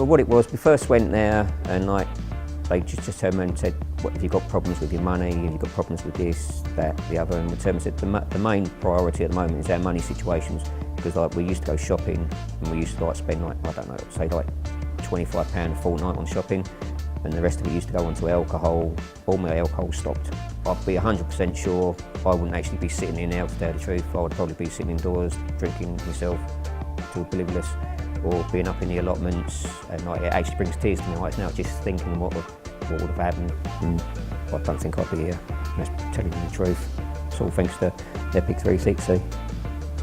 Well, what it was, we first went there and like they just turned around and said, what, have you got problems with your money? Have you got problems with this, that, the other? And we turned and said, the main priority at the moment is our money situations, because like we used to go shopping and we used to like spend like, I don't know, say like £25 a fortnight on shopping, and the rest of it used to go onto alcohol. All my alcohol stopped. I'd be 100% sure I wouldn't actually be sitting in now, to tell the truth. I would probably be sitting indoors drinking myself to oblivious, or being up in the allotments, and like, it actually brings tears to my eyes now just thinking what would have happened. And I don't think I'd be here. That's telling you the truth. It's all thanks to Epic 360.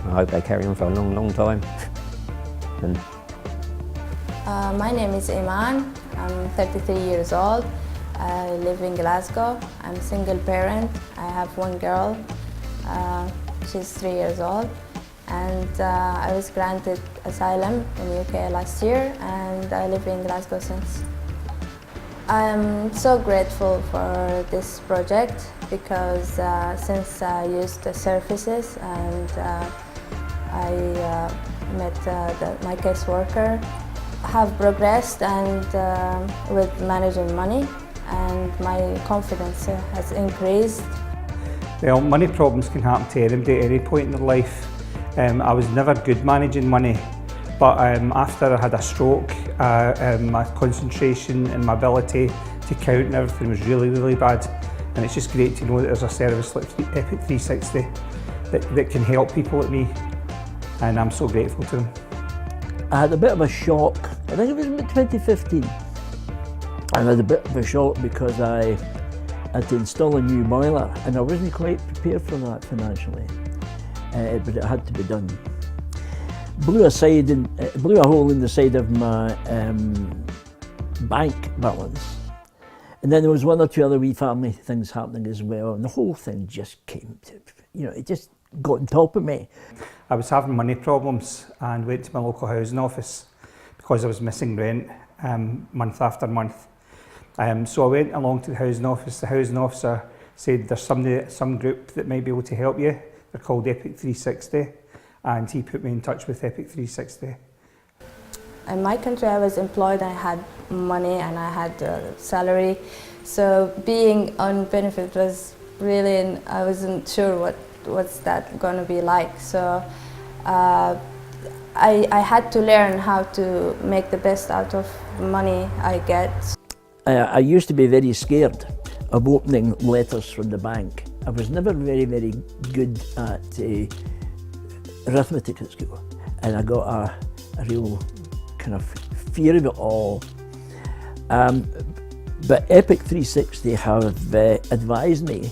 I hope they carry on for a long, long time. And my name is Iman. I'm 33 years old. I live in Glasgow. I'm a single parent. I have one girl. She's 3 years old. And I was granted asylum in the UK last year, and I live in Glasgow since. I'm so grateful for this project because since I used the services and I met my caseworker, have progressed and with managing money, and my confidence has increased. Well, money problems can happen to anybody at any point in their life. I was never good managing money, but after I had a stroke, my concentration and my ability to count and everything was really, really bad. And it's just great to know that there's a service like Epic 360 that can help people like me, and I'm so grateful to them. I had a bit of a shock. I think it was about 2015. I had a bit of a shock because I had to install a new boiler, and I wasn't quite prepared for that financially, but it had to be done. Blew a hole in the side of my bank balance, and then there was one or two other wee family things happening as well, and the whole thing just came to, it just got on top of me. I was having money problems and went to my local housing office because I was missing rent month after month. So I went along to the housing office. The housing officer said there's some group that might be able to help you. They're called Epic 360, and he put me in touch with Epic 360. In my country I was employed, I had money and I had a salary, so being on benefit was really, I wasn't sure what's that going to be like. So I had to learn how to make the best out of money I get. I used to be very scared of opening letters from the bank. I was never very, very good at arithmetic at school, and I got a real kind of fear of it all. But Epic 360 have advised me.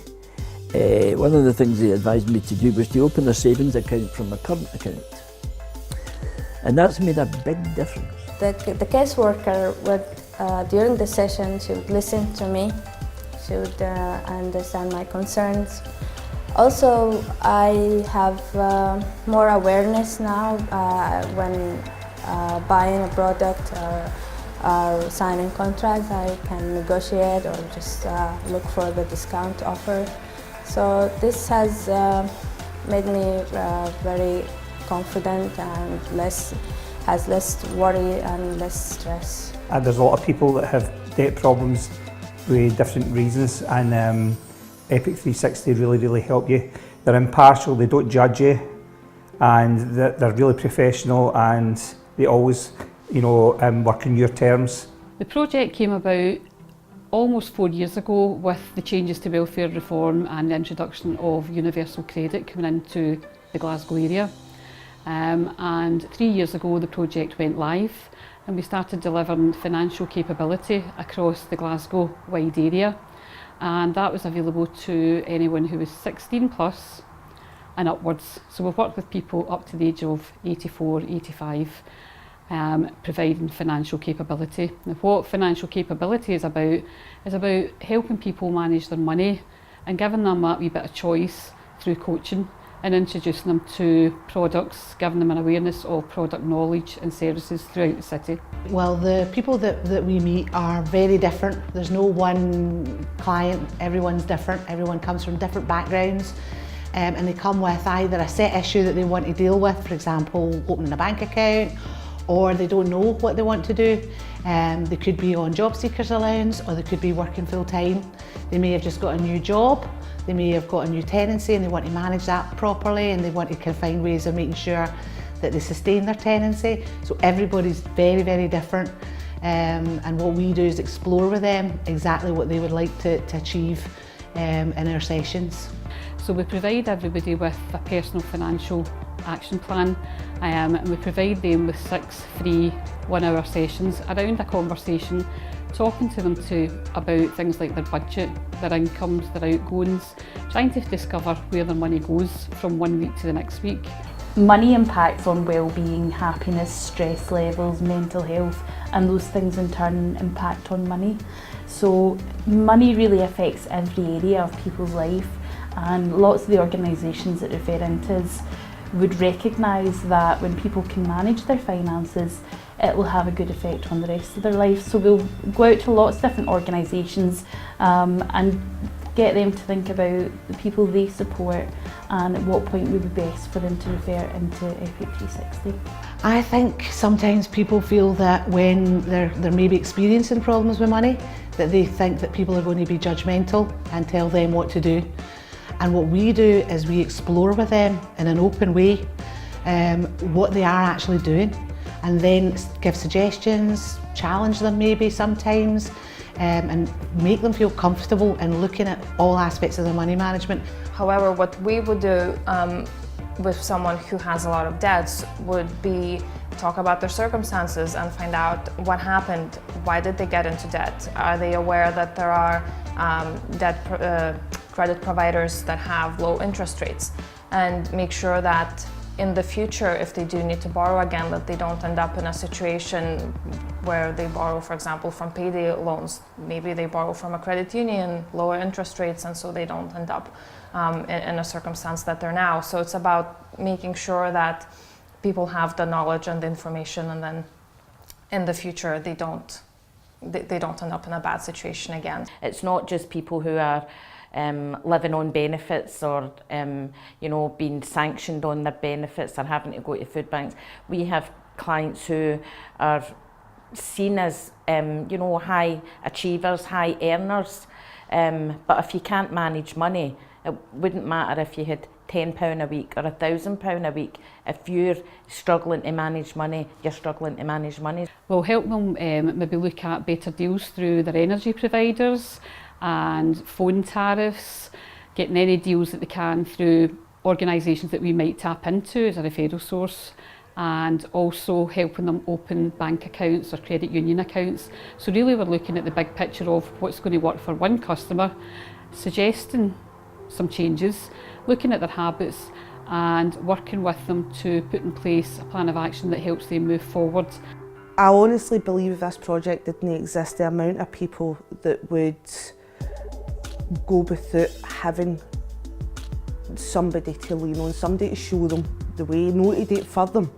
One of the things they advised me to do was to open a savings account from a current account, and that's made a big difference. The caseworker would, during the session, she would listen to me. She would understand my concerns. Also, I have more awareness now when buying a product or signing contracts. I can negotiate or just look for the discount offer. So this has made me very confident and has less worry and less stress. There's a lot of people that have debt problems with different reasons, and Epic 360 really help you. They're impartial, they don't judge you, and they're really professional, and they always work on your terms. The project came about almost 4 years ago with the changes to welfare reform and the introduction of universal credit coming into the Glasgow area. And 3 years ago the project went live, and we started delivering financial capability across the Glasgow wide area, and that was available to anyone who was 16 plus and upwards. So we've worked with people up to the age of 84, 85, providing financial capability. Now, what financial capability is about helping people manage their money and giving them that wee bit of choice through coaching and introducing them to products, giving them an awareness of product knowledge and services throughout the city. Well, the people that we meet are very different. There's no one client, everyone's different, everyone comes from different backgrounds, and they come with either a set issue that they want to deal with, for example, opening a bank account, or they don't know what they want to do. They could be on job seekers allowance, or they could be working full time. They may have just got a new job, they may have got a new tenancy and they want to manage that properly, and they want to kind of find ways of making sure that they sustain their tenancy. So everybody's very, very different. And what we do is explore with them exactly what they would like to achieve in our sessions. So we provide everybody with a personal financial action plan, and we provide them with 6 free 1-hour sessions around a conversation, talking to them about things like their budget, their incomes, their outgoings, trying to discover where their money goes from one week to the next week. Money impacts on well-being, happiness, stress levels, mental health, and those things in turn impact on money. So money really affects every area of people's life, and lots of the organisations that refer into us would recognise that when people can manage their finances, it will have a good effect on the rest of their life. So we'll go out to lots of different organisations and get them to think about the people they support and at what point would be best for them to refer into Epic 360. I think sometimes people feel that when they're maybe experiencing problems with money, that they think that people are going to be judgmental and tell them what to do. And what we do is we explore with them in an open way what they are actually doing, and then give suggestions, challenge them maybe sometimes, and make them feel comfortable in looking at all aspects of their money management. However, what we would do with someone who has a lot of debts would be talk about their circumstances and find out what happened, why did they get into debt, are they aware that there are credit providers that have low interest rates, and make sure that in the future, if they do need to borrow again, that they don't end up in a situation where they borrow, for example, from payday loans. Maybe they borrow from a credit union, lower interest rates, and so they don't end up in a circumstance that they're now. So it's about making sure that people have the knowledge and the information, and then in the future they don't end up in a bad situation again. It's not just people who are living on benefits or being sanctioned on their benefits or having to go to food banks. We have clients who are seen as high achievers, high earners, but if you can't manage money, it wouldn't matter if you had £10 a week or £1,000 a week. If you're struggling to manage money, you're struggling to manage money. We'll help them maybe look at better deals through their energy providers and phone tariffs, getting any deals that they can through organisations that we might tap into as a referral source, and also helping them open bank accounts or credit union accounts. So really we're looking at the big picture of what's going to work for one customer, suggesting some changes, looking at their habits and working with them to put in place a plan of action that helps them move forward. I honestly believe if this project didn't exist, the amount of people that would go without having somebody to lean on, somebody to show them the way, not to do it for them,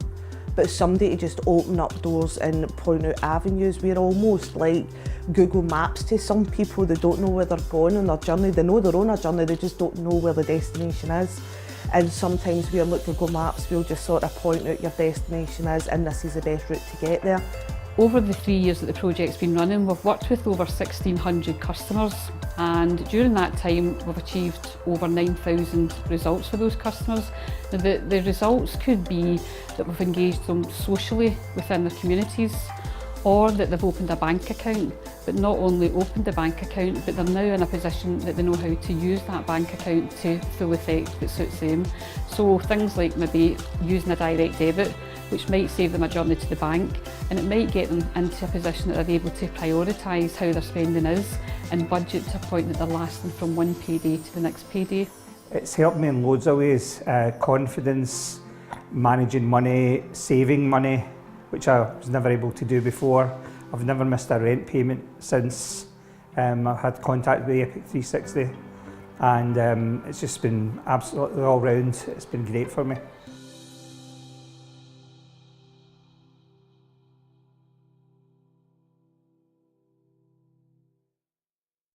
but somebody to just open up doors and point out avenues. We're almost like Google Maps to some people. They don't know where they're going on their journey. They know they're on a journey, they just don't know where the destination is. And sometimes we're like Google Maps, we'll just sort of point out your destination is, and this is the best route to get there. Over the 3 years that the project's been running, we've worked with over 1,600 customers, and during that time we've achieved over 9,000 results for those customers. Now the results could be that we've engaged them socially within their communities, or that they've opened a bank account, but not only opened a bank account, but they're now in a position that they know how to use that bank account to full effect that suits them. So things like maybe using a direct debit, which might save them a journey to the bank, and it might get them into a position that they're able to prioritise how their spending is and budget to a point that they're lasting from one payday to the next payday. It's helped me in loads of ways, confidence, managing money, saving money, which I was never able to do before. I've never missed a rent payment since I've had contact with Epic 360, and it's just been absolutely all round, it's been great for me.